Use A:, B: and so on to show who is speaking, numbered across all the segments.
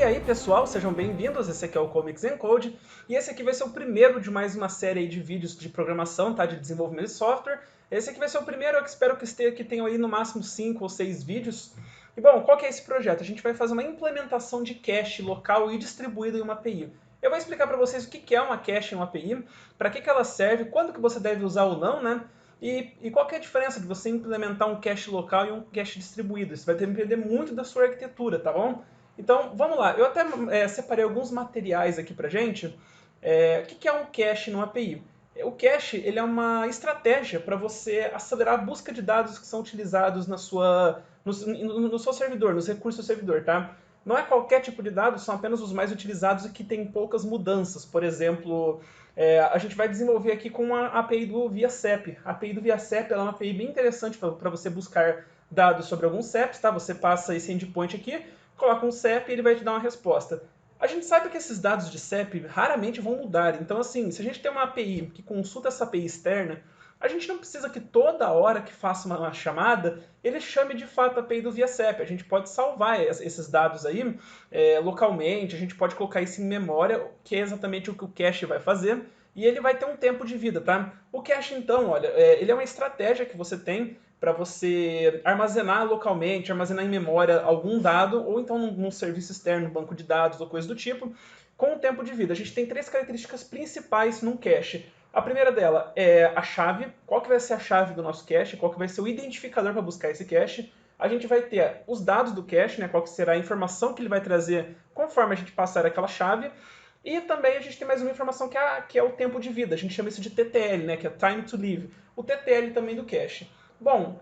A: aí pessoal, sejam bem-vindos, esse aqui é o Comics and Code, e esse aqui vai ser o primeiro de mais uma série aí de vídeos de programação, tá? De desenvolvimento de software. Esse aqui vai ser o primeiro, eu espero que tenham aí no máximo 5 ou 6 vídeos. E bom, qual que é esse projeto? A gente vai fazer uma implementação de cache local e distribuído em uma API. Eu vou explicar para vocês o que é uma cache em uma API, para que ela serve, quando que você deve usar ou não, né? E qual que é a diferença de você implementar um cache local e um cache distribuído? Isso vai depender muito da sua arquitetura, tá bom? Então, vamos lá. Eu até separei alguns materiais aqui pra gente. O que é um cache numa API? O cache ele é uma estratégia para você acelerar a busca de dados que são utilizados no seu servidor, nos recursos do servidor, tá? Não é qualquer tipo de dado, são apenas os mais utilizados e que tem poucas mudanças. Por exemplo, a gente vai desenvolver aqui com a API do ViaCep. A API do ViaCep é uma API bem interessante para você buscar dados sobre alguns CEPs, tá? Você passa esse endpoint aqui, coloca um CEP e ele vai te dar uma resposta. A gente sabe que esses dados de CEP raramente vão mudar, então assim, se a gente tem uma API que consulta essa API externa, a gente não precisa que toda hora que faça uma chamada, ele chame de fato a API do ViaCep. A gente pode salvar esses dados aí localmente, a gente pode colocar isso em memória, que é exatamente o que o cache vai fazer, e ele vai ter um tempo de vida, tá? O cache, então, olha, ele é uma estratégia que você tem para você armazenar localmente, armazenar em memória algum dado, ou então num serviço externo, banco de dados ou coisa do tipo, com o tempo de vida. A gente tem três características principais num cache. A primeira dela é a chave, qual que vai ser a chave do nosso cache, qual que vai ser o identificador para buscar esse cache. A gente vai ter os dados do cache, né, qual que será a informação que ele vai trazer conforme a gente passar aquela chave. E também a gente tem mais uma informação que é o tempo de vida, a gente chama isso de TTL, né, que é Time to Live, o TTL também do cache. Bom,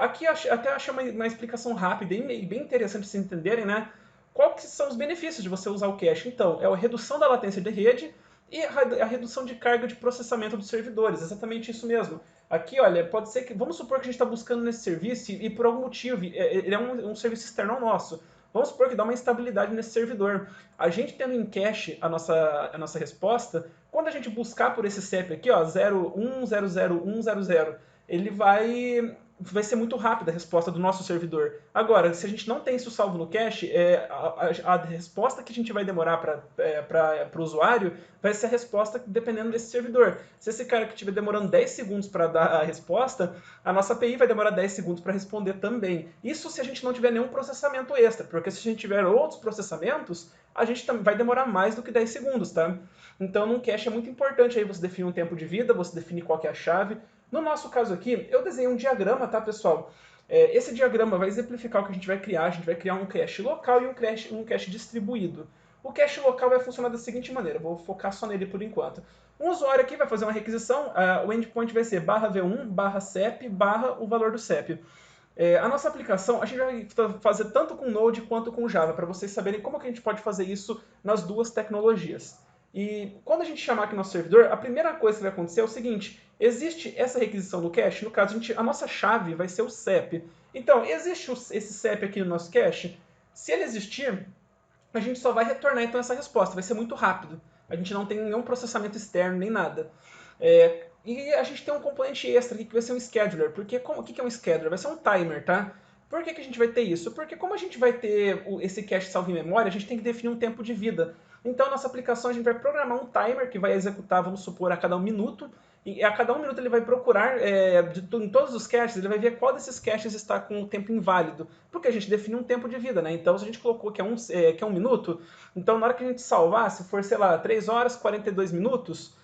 A: aqui eu até achei uma explicação rápida e bem interessante de vocês entenderem, né? Quais são os benefícios de você usar o cache? Então, é a redução da latência de rede e a redução de carga de processamento dos servidores, exatamente isso mesmo. Aqui, olha, pode ser que, vamos supor que a gente está buscando nesse serviço e por algum motivo, ele é um serviço externo ao nosso. Vamos supor que dá uma instabilidade nesse servidor. A gente tendo em cache a nossa resposta, quando a gente buscar por esse CEP aqui, ó, 01000100, ele vai ser muito rápida a resposta do nosso servidor. Agora, se a gente não tem isso salvo no cache, a resposta que a gente vai demorar para o usuário vai ser a resposta dependendo desse servidor. Se esse cara que estiver demorando 10 segundos para dar a resposta, a nossa API vai demorar 10 segundos para responder também. Isso se a gente não tiver nenhum processamento extra, porque se a gente tiver outros processamentos, a gente vai demorar mais do que 10 segundos, tá? Então, num cache é muito importante aí você definir um tempo de vida, você definir qual que é a chave. No nosso caso aqui, eu desenhei um diagrama, tá, pessoal? Esse diagrama vai exemplificar o que a gente vai criar. A gente vai criar um cache local e um cache distribuído. O cache local vai funcionar da seguinte maneira, vou focar só nele por enquanto. Um usuário aqui vai fazer uma requisição, o endpoint vai ser /v1, /cep, o valor do CEP. A nossa aplicação, a gente vai fazer tanto com Node quanto com Java, para vocês saberem como que a gente pode fazer isso nas duas tecnologias. E quando a gente chamar aqui nosso servidor, a primeira coisa que vai acontecer é o seguinte, existe essa requisição do cache, no caso a nossa chave vai ser o CEP. Então, existe esse CEP aqui no nosso cache? Se ele existir, a gente só vai retornar então essa resposta, vai ser muito rápido. A gente não tem nenhum processamento externo, nem nada. E a gente tem um componente extra aqui que vai ser um scheduler. Porque o que é um scheduler? Vai ser um timer, tá? Por que a gente vai ter isso? Porque como a gente vai ter esse cache salvo em memória, a gente tem que definir um tempo de vida. Então, nossa aplicação, a gente vai programar um timer que vai executar, vamos supor, a cada 1 minuto. E a cada 1 minuto ele vai procurar, em todos os caches, ele vai ver qual desses caches está com o tempo inválido. Porque a gente definiu um tempo de vida, né? Então, se a gente colocou que é 1 minuto, então na hora que a gente salvar, se for, sei lá, 3 horas e 42 minutos,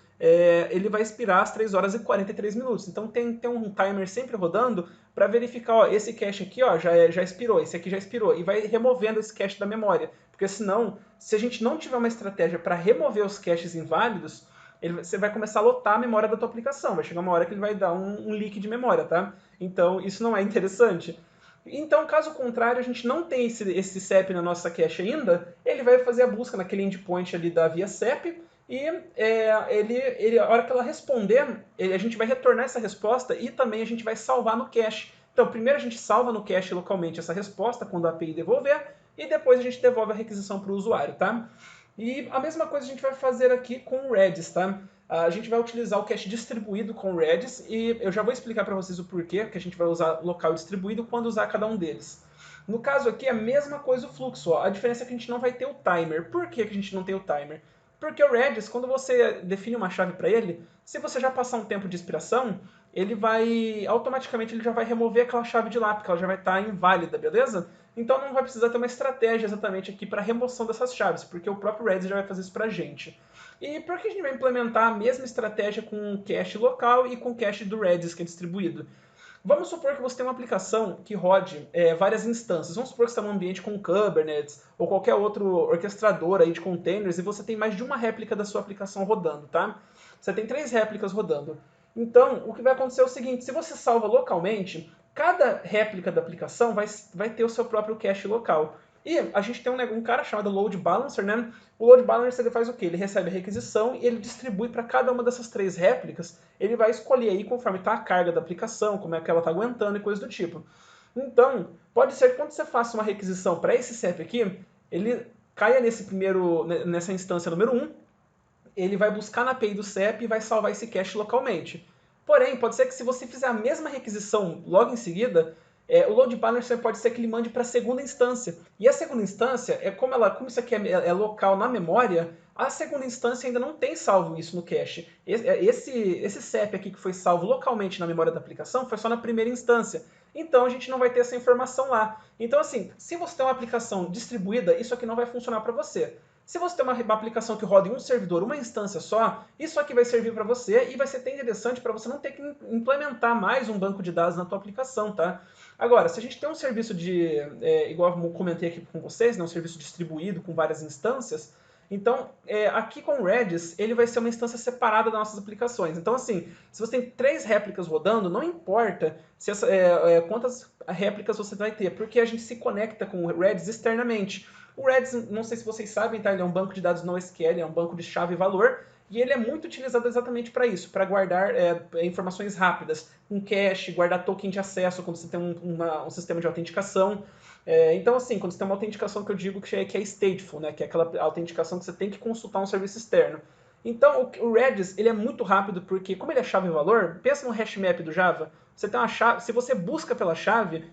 A: ele vai expirar às 3 horas e 43 minutos. Então tem um timer sempre rodando para verificar, ó, esse cache aqui ó, já expirou, esse aqui já expirou, e vai removendo esse cache da memória. Porque senão, se a gente não tiver uma estratégia para remover os caches inválidos, você vai começar a lotar a memória da tua aplicação. Vai chegar uma hora que ele vai dar um leak de memória, tá? Então isso não é interessante. Então, caso contrário, a gente não tem esse CEP na nossa cache ainda, ele vai fazer a busca naquele endpoint ali da ViaCep, e a hora que ela responder, a gente vai retornar essa resposta e também a gente vai salvar no cache. Então, primeiro a gente salva no cache localmente essa resposta quando a API devolver, e depois a gente devolve a requisição para o usuário, tá? E a mesma coisa a gente vai fazer aqui com o Redis, tá? A gente vai utilizar o cache distribuído com o Redis, e eu já vou explicar para vocês o porquê que a gente vai usar local distribuído quando usar cada um deles. No caso aqui é a mesma coisa o fluxo, ó. A diferença é que a gente não vai ter o timer. Por que que a gente não tem o timer? Porque o Redis, quando você define uma chave para ele, se você já passar um tempo de expiração, ele vai, automaticamente ele já vai remover aquela chave de lá, porque ela já vai estar inválida, beleza? Então não vai precisar ter uma estratégia exatamente aqui para remoção dessas chaves, porque o próprio Redis já vai fazer isso para a gente. E por que a gente vai implementar a mesma estratégia com cache local e com cache do Redis, que é distribuído? Vamos supor que você tem uma aplicação que rode várias instâncias. Vamos supor que você está num ambiente com Kubernetes ou qualquer outro orquestrador aí de containers e você tem mais de uma réplica da sua aplicação rodando, tá? Você tem 3 réplicas rodando. Então, o que vai acontecer é o seguinte, se você salva localmente, cada réplica da aplicação vai ter o seu próprio cache local. E a gente tem um cara chamado Load Balancer, né? O Load Balancer ele faz o quê? Ele recebe a requisição e ele distribui para cada uma dessas 3 réplicas. Ele vai escolher aí conforme está a carga da aplicação, como é que ela está aguentando e coisa do tipo. Então, pode ser que quando você faça uma requisição para esse CEP aqui, ele caia nessa instância número 1, ele vai buscar na API do CEP e vai salvar esse cache localmente. Porém, pode ser que se você fizer a mesma requisição logo em seguida, o load balancer pode ser que ele mande para a segunda instância. E a segunda instância, como isso aqui é local na memória, a segunda instância ainda não tem salvo isso no cache. Esse CEP aqui que foi salvo localmente na memória da aplicação foi só na primeira instância. Então a gente não vai ter essa informação lá. Então assim, se você tem uma aplicação distribuída, isso aqui não vai funcionar para você. Se você tem uma aplicação que roda em um servidor, uma instância só, isso aqui vai servir para você e vai ser até interessante para você não ter que implementar mais um banco de dados na tua aplicação, tá? Agora, se a gente tem um serviço igual eu comentei aqui com vocês, né, um serviço distribuído com várias instâncias, então, aqui com o Redis, ele vai ser uma instância separada das nossas aplicações. Então, assim, se você tem 3 réplicas rodando, não importa quantas réplicas você vai ter, porque a gente se conecta com o Redis externamente. O Redis, não sei se vocês sabem, tá? Ele é um banco de dados NoSQL, é um banco de chave e valor, e ele é muito utilizado exatamente para isso, para guardar informações rápidas, um cache, guardar token de acesso quando você tem um sistema de autenticação. Então, assim, quando você tem uma autenticação que eu digo que é stateful, né, que é aquela autenticação que você tem que consultar um serviço externo. Então, o Redis ele é muito rápido porque, como ele é chave e valor, pensa no hash map do Java, você tem uma chave, se você busca pela chave,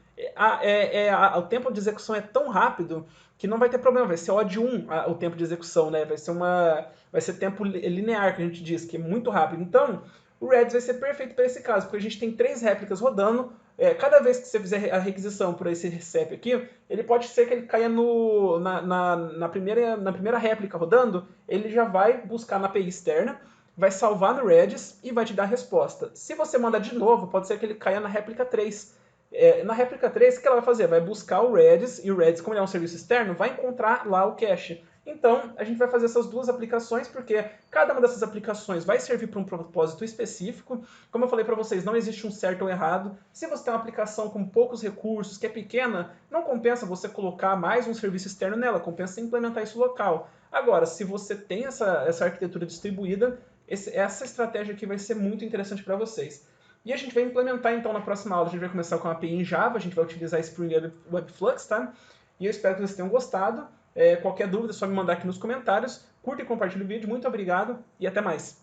A: o tempo de execução é tão rápido que não vai ter problema, vai ser O de 1 o tempo de execução, né? Vai ser tempo linear, que a gente diz, que é muito rápido. Então, o Redis vai ser perfeito para esse caso, porque a gente tem 3 réplicas rodando, cada vez que você fizer a requisição por esse CEP aqui, ele pode ser que ele caia na primeira réplica rodando, ele já vai buscar na API externa, vai salvar no Redis e vai te dar a resposta. Se você mandar de novo, pode ser que ele caia na réplica 3. Na réplica 3, o que ela vai fazer? Vai buscar o Redis, e o Redis, como ele é um serviço externo, vai encontrar lá o cache. Então, a gente vai fazer essas 2 aplicações, porque cada uma dessas aplicações vai servir para um propósito específico. Como eu falei para vocês, não existe um certo ou errado. Se você tem uma aplicação com poucos recursos, que é pequena, não compensa você colocar mais um serviço externo nela, compensa implementar isso local. Agora, se você tem essa arquitetura distribuída, essa estratégia aqui vai ser muito interessante para vocês. E a gente vai implementar então na próxima aula, a gente vai começar com a API em Java, a gente vai utilizar Spring Webflux, tá? E eu espero que vocês tenham gostado. Qualquer dúvida é só me mandar aqui nos comentários. Curta e compartilhe o vídeo. Muito obrigado e até mais.